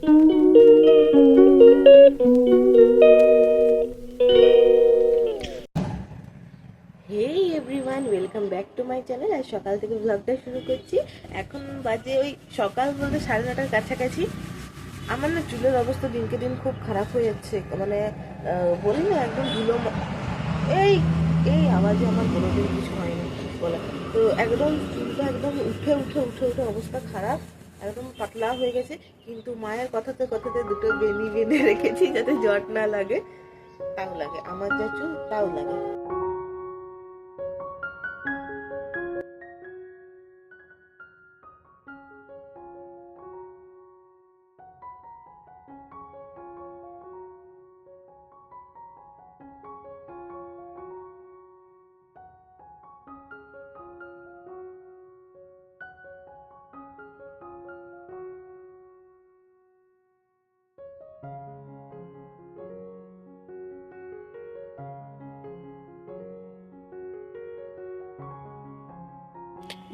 Hey everyone, welcome back to my channel. আজ সকাল থেকে ব্লগটা শুরু করছি। এখন বাজে ওই সকাল বলতে 9:30 কাছাকাছি। আমার না চুলের অবস্থা দিনকে দিন খুব খারাপ হয়ে যাচ্ছে, মানে বলি না একদম ধুলো। এই এই আওয়াজে আমার কোনোদিন কিছু হয়নি বলে, তো একদম চুলটা একদম উঠে উঠে উঠে উঠে অবস্থা খারাপ, একদম পাতলা হয়ে গেছে। কিন্তু মায়ের কথাতে কথাতে দুটো বেনি বেঁধে রেখেছি যাতে জট না লাগে। তাও লাগে, আমার যা চুল তাও লাগে।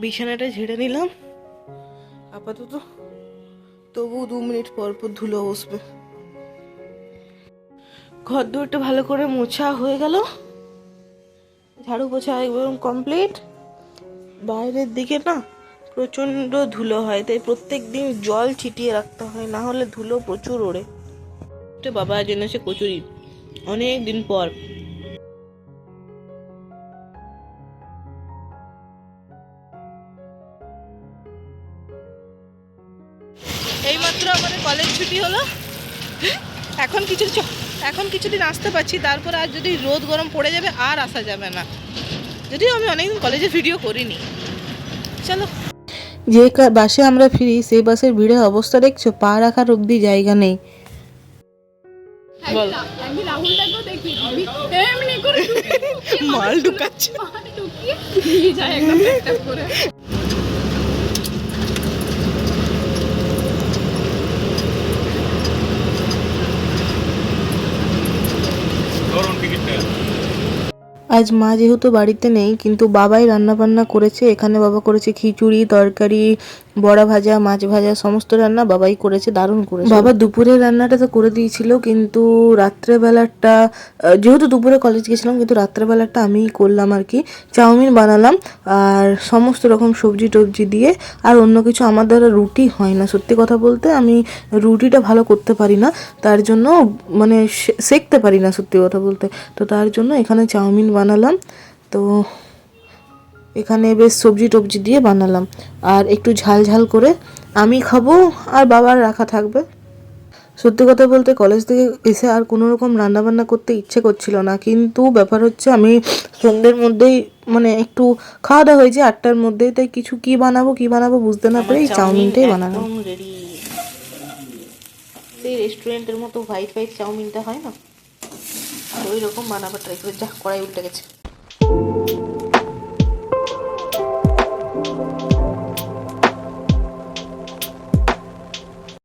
বিছানাটা ঝেড়ে নিলাম আপাতত, তবু 2 মিনিট পর পর ধুলো বসবে। ঘর দুয়ারটা ভালো করে মোছা হয়ে গেল, ঝাড়ু পোছা একদম কমপ্লিট। বাইরের দিকে না প্রচন্ড ধুলো হয়, তাই প্রত্যেক দিন জল ছিটিয়ে রাখতে হয়, না হলে ধুলো প্রচুর ওড়ে। বাবা আজ এনেছে কচুরি, অনেক দিন পর। এইমাত্র আমাদের কলেজ ছুটি হলো, এখন কিছুদিন আসতে পারছি, তারপরে আর যদি রোদ গরম পড়ে যাবে আর আসা যাবে না। যদিও আমি অনেকদিন কলেজে ভিডিও করিনি। চলো, যে বাসে আমরা ফিরি সেই বাসের ভিড়ের অবস্থা দেখছো, পা রাখার অব্দি জায়গা নেই। বল, আমি রাহুলটাকেও দেখি এমনি করে মাল ঢুকাচ্ছে, মাল ঢুকিয়ে নিয়ে যায় একদম একটা করে। আজ মা যেহেতু বাড়িতে নেই, কিন্তু বাবাই রান্না বান্না করেছে। এখানে বাবা করেছে খিচুড়ি, তরকারি, বড়া ভাজা, মাছ ভাজা, সমস্ত রান্না বাবাই করেছে, দারুণ করেছে। বাবা দুপুরের রান্নাটা তো করে দিয়েছিল, কিন্তু রাত্রেবেলাটা যেহেতু দুপুরে কলেজ গেছিলাম, কিন্তু রাত্রেবেলাটা আমিই করলাম আর কি। চাউমিন বানালাম আর সমস্ত রকম সবজি টবজি দিয়ে। আর অন্য কিছু আমার দ্বারা রুটি হয় না, সত্যি কথা বলতে আমি রুটিটা ভালো করতে পারি না, তার জন্য মানে সেঁকতে পারি না সত্যি কথা বলতে। তো তার জন্য এখানে চাউমিন বানালাম। তো এখানে বেশ সবজি টবজি দিয়ে বানালাম, আর একটু ঝাল ঝাল করে আমি খাবো আর বাবার রাখা থাকবে। সত্যি কথা বলতে কলেজ থেকে এসে আর কোনো রকম রান্নাবান্না করতে ইচ্ছে করছিল না, কিন্তু ব্যাপার হচ্ছে আমি সন্ধ্যের মধ্যেই মানে একটু খাওয়া দাওয়া হয়েছে 8টার মধ্যেই, তাই কিছু কি বানাবো বুঝতে না পেরে এই চাউমিনটাই বানালাম। রেডি, সেই রেস্টুরেন্টের মতো হোয়াইট হোয়াইট চাউমিনটা হয় না, ওই রকম বানাবার ট্রাই করে। যা, কড়াই উল্টে গেছে।